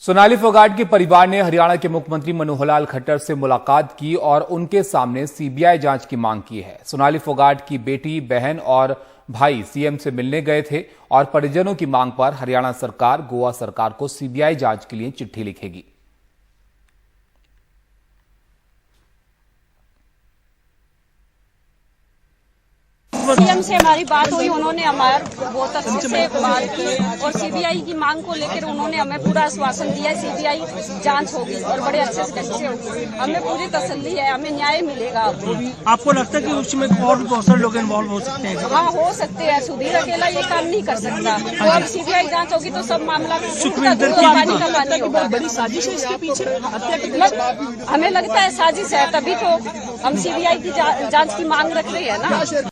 सोनाली फोगाट के परिवार ने हरियाणा के मुख्यमंत्री मनोहर लाल खट्टर से मुलाकात की और उनके सामने सीबीआई जांच की मांग की है। सोनाली फोगाट की बेटी, बहन और भाई सीएम से मिलने गए थे और परिजनों की मांग पर हरियाणा सरकार गोवा सरकार को सीबीआई जांच के लिए चिट्ठी लिखेगी। सीएम से हमारी बात हुई, उन्होंने हमारे बहुत अच्छे से बात की और सीबीआई की मांग को लेकर उन्होंने हमें पूरा आश्वासन दिया, सीबीआई जांच होगी और बड़े अच्छे से होगी। हमें पूरी तसल्ली है, हमें न्याय मिलेगा। आपको लगता है कि उसमें और भी बहुत सारे लोग इन्वॉल्व हो सकते हैं? हाँ, हो सकते हैं। सुधीर अकेला ये काम नहीं कर सकता। तो अब सीबीआई जांच होगी तो सब मामला बड़ी साजिश है इसके पीछे, हमें लगता है साजिश है, तभी तो हम सीबीआई की जांच की मांग रख रहे हैं ना।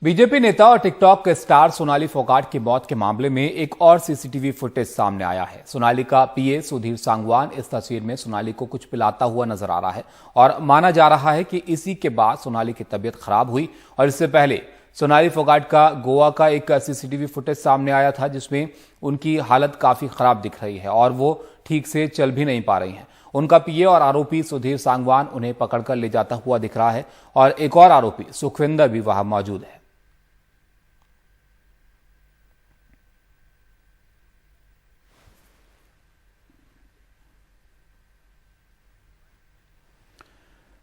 बीजेपी नेता और टिकटॉक के स्टार सोनाली फोगाट की मौत के मामले में एक और सीसीटीवी फुटेज सामने आया है। सोनाली का पीए सुधीर सांगवान इस तस्वीर में सोनाली को कुछ पिलाता हुआ नजर आ रहा है और माना जा रहा है कि इसी के बाद सोनाली की तबीयत खराब हुई। और इससे पहले सोनाली फोगाट का गोवा का एक सीसीटीवी फुटेज सामने आया था जिसमें उनकी हालत काफी खराब दिख रही है और वो ठीक से चल भी नहीं पा रही हैं। उनका पीए और आरोपी सुधीर सांगवान उन्हें पकड़कर ले जाता हुआ दिख रहा है और एक और आरोपी सुखविंदर भी वहां मौजूद है।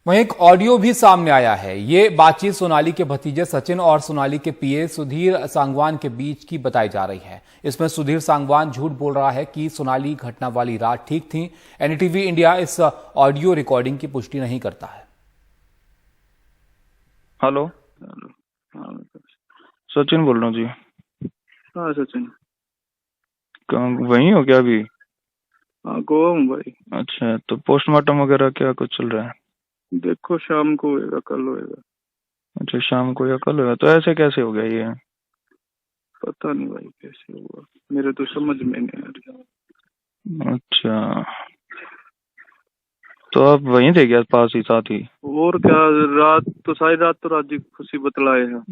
वहीं एक ऑडियो भी सामने आया है। ये बातचीत सोनाली के भतीजे सचिन और सोनाली के पीए सुधीर सांगवान के बीच की बताई जा रही है। इसमें सुधीर सांगवान झूठ बोल रहा है कि सोनाली घटना वाली रात ठीक थी। एनडीटीवी इंडिया इस ऑडियो रिकॉर्डिंग की पुष्टि नहीं करता है। हेलो, सचिन बोल रहा हूँ जी। हाँ सचिन, वहीं हो क्या अभी? हाँ गोवा हूँ भाई। अच्छा, तो पोस्टमार्टम वगैरह क्या कुछ चल रहा है? देखो शाम को होएगा, कल होएगा। अच्छा, शाम को या कल होगा? तो ऐसे कैसे हो गया ये? पता नहीं भाई कैसे हुआ, मेरे तो समझ में नहीं आ रहा। अच्छा, तो आप वहीं थे क्या, पास ही साथ ही? और क्या, रात तो सारी रात तो राजी खुशी बतलाए हैं।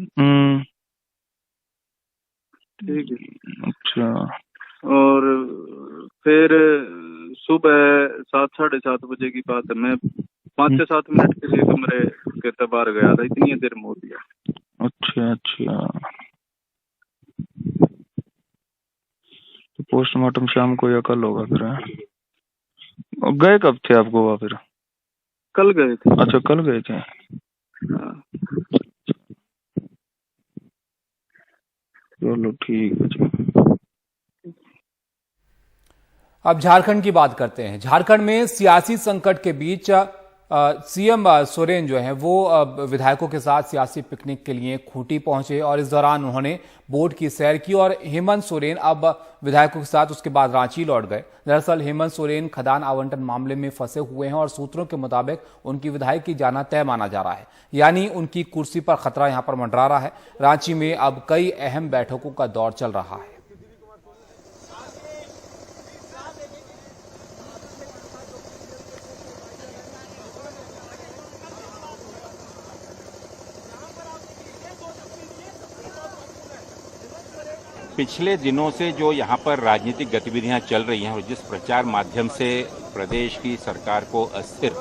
ठीक है। अच्छा, और फिर सुबह 7-7:30 बजे की बात है, मैं 5 से 7 मिनट के लिए कमरे के बाहर गया था, इतनी देर में हो गया। अच्छा अच्छा, तो पोस्टमार्टम शाम को या कल होगा फिर? गए कब थे आप गोवा फिर? कल गए थे। अच्छा, कल गए थे। हाँ। चलो ठीक है जी। अब झारखंड की बात करते हैं। झारखंड में सियासी संकट के बीच सीएम सोरेन जो हैं वो विधायकों के साथ सियासी पिकनिक के लिए खूंटी पहुंचे और इस दौरान उन्होंने बोट की सैर की और हेमंत सोरेन अब विधायकों के साथ उसके बाद रांची लौट गए। दरअसल हेमंत सोरेन खदान आवंटन मामले में फंसे हुए हैं और सूत्रों के मुताबिक उनकी विधायकी जाना तय माना जा रहा है, यानी उनकी कुर्सी पर खतरा यहां पर मंडरा रहा है। रांची में अब कई अहम बैठकों का दौर चल रहा है। पिछले दिनों से जो यहाँ पर राजनीतिक गतिविधियाँ चल रही हैं और जिस प्रचार माध्यम से प्रदेश की सरकार को अस्थिर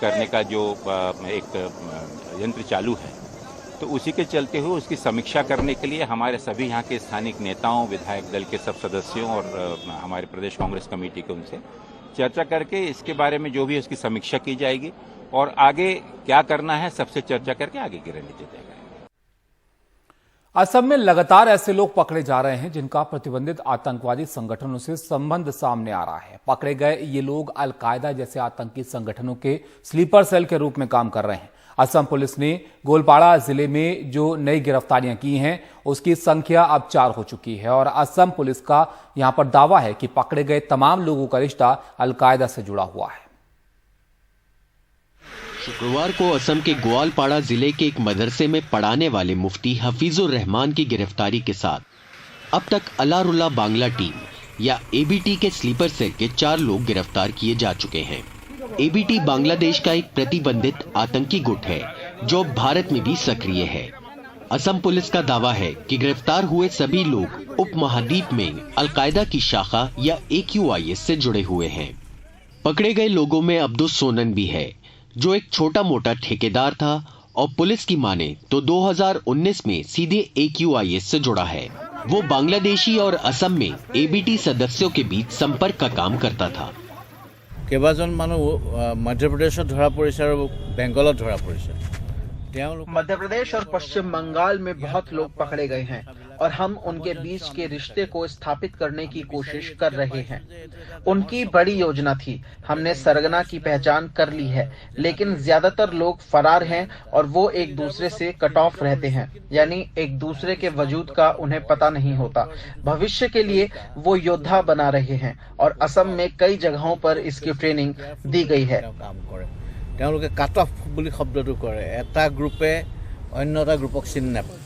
करने का जो एक यंत्र चालू है, तो उसी के चलते हुए उसकी समीक्षा करने के लिए हमारे सभी यहाँ के स्थानिक नेताओं, विधायक दल के सब सदस्यों और हमारे प्रदेश कांग्रेस कमेटी के उनसे चर्चा करके इसके बारे में जो भी उसकी समीक्षा की जाएगी और आगे क्या करना है सबसे चर्चा करके आगे की रणनीति तय करेंगे। असम में लगातार ऐसे लोग पकड़े जा रहे हैं जिनका प्रतिबंधित आतंकवादी संगठनों से संबंध सामने आ रहा है। पकड़े गए ये लोग अल-कायदा जैसे आतंकी संगठनों के स्लीपर सेल के रूप में काम कर रहे हैं। असम पुलिस ने गोलपाड़ा जिले में जो नई गिरफ्तारियां की हैं उसकी संख्या अब 4 हो चुकी है और असम पुलिस का यहां पर दावा है कि पकड़े गए तमाम लोगों का रिश्ता अल-कायदा से जुड़ा हुआ है। शुक्रवार को असम के ग्वालपाड़ा जिले के एक मदरसे में पढ़ाने वाले मुफ्ती हफीजुर रहमान की गिरफ्तारी के साथ अब तक अलारुल्ला बांग्ला टीम या एबीटी के स्लीपर सेल के 4 लोग गिरफ्तार किए जा चुके हैं। एबीटी बांग्लादेश का एक प्रतिबंधित आतंकी गुट है जो भारत में भी सक्रिय है। असम पुलिस का दावा है कि गिरफ्तार हुए सभी लोग उप महाद्वीप में अलकायदा की शाखा या AQIS से जुड़े हुए हैं। पकड़े गए लोगों में अब्दुल सोनन भी है, जो एक छोटा मोटा ठेकेदार था और पुलिस की माने तो 2019 में सीधे AQIS से जुड़ा है। वो बांग्लादेशी और असम में ABT सदस्यों के बीच संपर्क का काम करता था। কেইবাজন মানুহ মধ্যপ্ৰদেশত ধৰা পৰিছে আৰু বেংগলত ধৰা পৰিছে। मध्य प्रदेश और पश्चिम बंगाल में बहुत लोग पकड़े गए हैं और हम उनके बीच के रिश्ते को स्थापित करने की कोशिश कर रहे हैं। उनकी बड़ी योजना थी, हमने सरगना की पहचान कर ली है, लेकिन ज्यादातर लोग फरार हैं और वो एक दूसरे से कट ऑफ रहते हैं, यानी एक दूसरे के वजूद का उन्हें पता नहीं होता। भविष्य के लिए वो योद्धा बना रहे हैं और असम में कई जगहों पर इसकी ट्रेनिंग दी गई है। তেওঁলোকে কাট অফ বুলি শব্দটো কৰে, এটা গ্ৰুপে অন্য এটা গ্ৰুপক চিনি নাপায়।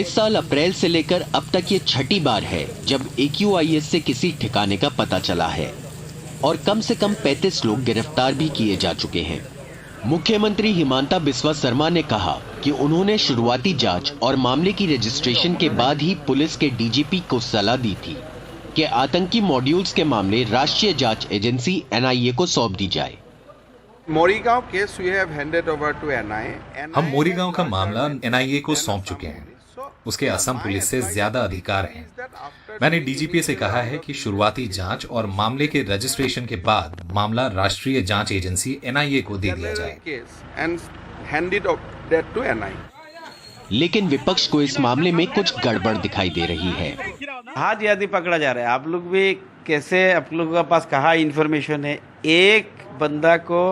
इस साल अप्रैल से लेकर अब तक ये छठी बार है जब AQIS से किसी ठिकाने का पता चला है और कम से कम 35 लोग गिरफ्तार भी किए जा चुके हैं। मुख्यमंत्री हिमांता बिस्वा शर्मा ने कहा कि उन्होंने शुरुआती जांच और मामले की रजिस्ट्रेशन के बाद ही पुलिस के DGP को सलाह दी थी कि आतंकी मॉड्यूल्स के मामले राष्ट्रीय जांच एजेंसी NIA को सौंप दी जाए। Morigaon case we have handed over to NIA। हम मोरीगांव का मामला NIA को सौंप चुके हैं। उसके असम पुलिस से ज्यादा अधिकार हैं। मैंने DGP से कहा है कि शुरुआती जांच और मामले के रजिस्ट्रेशन के बाद मामला राष्ट्रीय जांच एजेंसी NIA को दे दिया जाए। लेकिन विपक्ष को इस मामले में कुछ गड़बड़ दिखाई दे रही है। हाथ यादी पकड़ा जा रहा है। आप लोग भी कैसे, आप लोगों के पास कहाँ इन्फॉर्मेशन है? एक बंदा को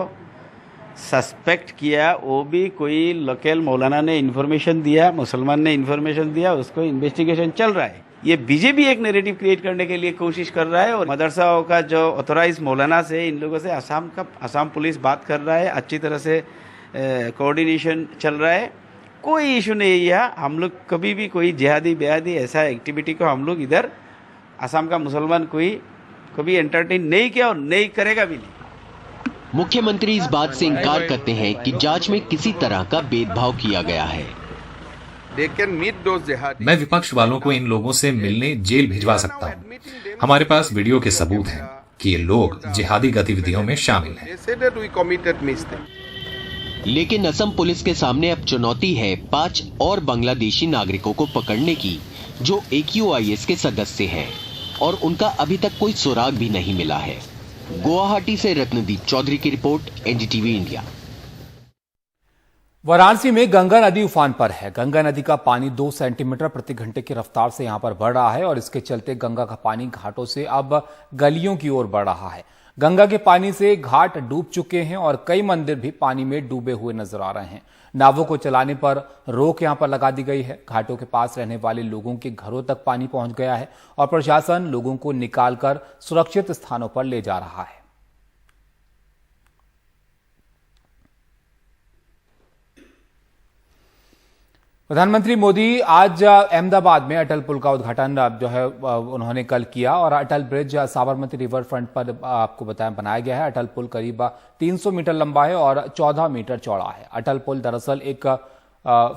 सस्पेक्ट किया, वो भी कोई लोकल मौलाना ने इन्फॉर्मेशन दिया, मुसलमान ने इन्फॉर्मेशन दिया, उसको इन्वेस्टिगेशन चल रहा है। ये बीजेपी एक नैरेटिव क्रिएट करने के लिए कोशिश कर रहा है और मदरसाओं का जो ऑथोराइज मौलाना से इन लोगों से असम पुलिस बात कर रहा है, अच्छी तरह से कोऑर्डिनेशन चल रहा है। कोई इशू नहीं है। हम लोग कभी भी कोई जिहादी बेहादी ऐसा एक्टिविटी को हम लोग इधर असम का मुसलमान कोई कभी एंटरटेन नहीं किया और नहीं करेगा भी नहीं। मुख्यमंत्री इस बात से इनकार करते हैं कि जांच में किसी तरह का भेदभाव किया गया है। मैं विपक्ष वालों को इन लोगों से मिलने जेल भिजवा सकता हूं। हमारे पास वीडियो के सबूत हैं कि ये लोग जिहादी गतिविधियों में शामिल हैं। लेकिन असम पुलिस के सामने अब चुनौती है 5 और बांग्लादेशी नागरिकों को पकड़ने की जो AQIS के सदस्य हैं और उनका अभी तक कोई सुराग भी नहीं मिला है। गुवाहाटी से रत्नदीप चौधरी की रिपोर्ट, NDTV इंडिया। वाराणसी में गंगा नदी उफान पर है। गंगा नदी का पानी 2 सेंटीमीटर प्रति घंटे की रफ्तार से यहां पर बढ़ रहा है और इसके चलते गंगा का पानी घाटों से अब गलियों की ओर बढ़ रहा है। गंगा के पानी से घाट डूब चुके हैं और कई मंदिर भी पानी में डूबे हुए नजर आ रहे हैं। नावों को चलाने पर रोक यहां पर लगा दी गई है। घाटों के पास रहने वाले लोगों के घरों तक पानी पहुंच गया है और प्रशासन लोगों को निकालकर सुरक्षित स्थानों पर ले जा रहा है। प्रधानमंत्री मोदी आज अहमदाबाद में अटल पुल का उद्घाटन जो है उन्होंने कल किया और अटल ब्रिज साबरमती रिवर फ्रंट पर आपको बनाया गया है। अटल पुल करीब 300 मीटर लंबा है और 14 मीटर चौड़ा है। अटल पुल दरअसल एक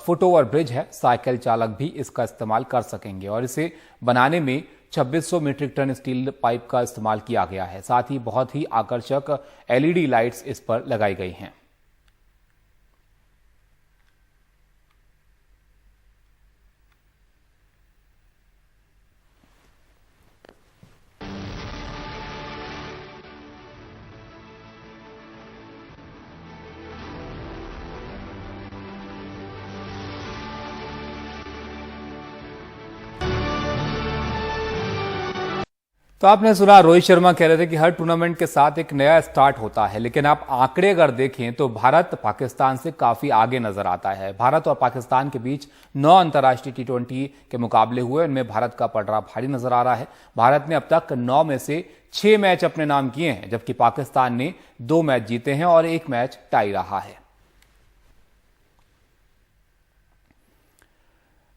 फुटओवर ब्रिज है। साइकिल चालक भी इसका इस्तेमाल कर सकेंगे और इसे बनाने में 2600 मीट्रिक टन स्टील पाइप का इस्तेमाल किया गया है। साथ ही बहुत ही आकर्षक LED लाइट्स इस पर लगाई गई हैं। तो आपने सुना, रोहित शर्मा कह रहे थे कि हर टूर्नामेंट के साथ एक नया स्टार्ट होता है, लेकिन आप आंकड़े अगर देखें तो भारत पाकिस्तान से काफी आगे नजर आता है। भारत और पाकिस्तान के बीच 9 अंतर्राष्ट्रीय T20 के मुकाबले हुए, इनमें भारत का पलड़ा भारी नजर आ रहा है। भारत ने अब तक 9 में से 6 मैच अपने नाम किए हैं, जबकि पाकिस्तान ने 2 मैच जीते हैं और 1 मैच टाई रहा है।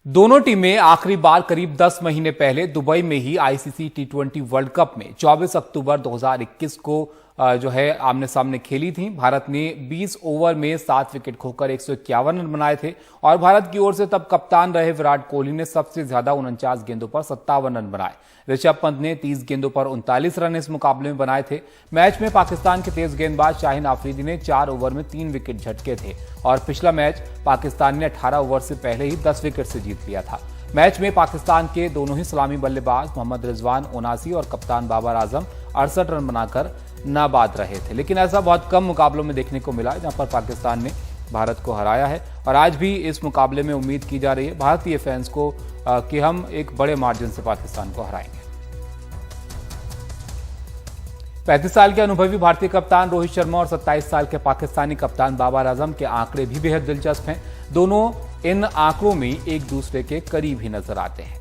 दोनों टीमें आखिरी बार करीब 10 महीने पहले दुबई में ही ICC T20 वर्ल्ड कप में 24 अक्टूबर 2021 को जो है आमने सामने खेली थी। भारत ने 20 ओवर में 7 विकेट खोकर 151 रन बनाए थे और भारत की ओर से तब कप्तान रहे विराट कोहली ने सबसे ज्यादा 49 गेंदों पर 57 रन बनाए। ऋषभ पंत ने 30 गेंदों पर 39 रन इस मुकाबले में बनाए थे। मैच में पाकिस्तान के तेज गेंदबाज शाहीन आफरीदी ने 4 ओवर में 3 विकेट झटके थे और पिछला मैच पाकिस्तान ने 18 ओवर से पहले ही 10 विकेट से जीत लिया था। मैच में पाकिस्तान के दोनों ही सलामी बल्लेबाज मोहम्मद रिजवान 79 और कप्तान बाबर आजम 68 रन बनाकर नाबाद रहे थे। लेकिन ऐसा बहुत कम मुकाबलों में देखने को मिला जहां पर पाकिस्तान ने भारत को हराया है और आज भी इस मुकाबले में उम्मीद की जा रही है भारतीय फैंस को कि हम एक बड़े मार्जिन से पाकिस्तान को हराएंगे। 35 साल के अनुभवी भारतीय कप्तान रोहित शर्मा और 27 साल के पाकिस्तानी कप्तान बाबर आजम के आंकड़े भी बेहद दिलचस्प हैं। दोनों इन आंकड़ों में एक दूसरे के करीब ही नजर आते हैं।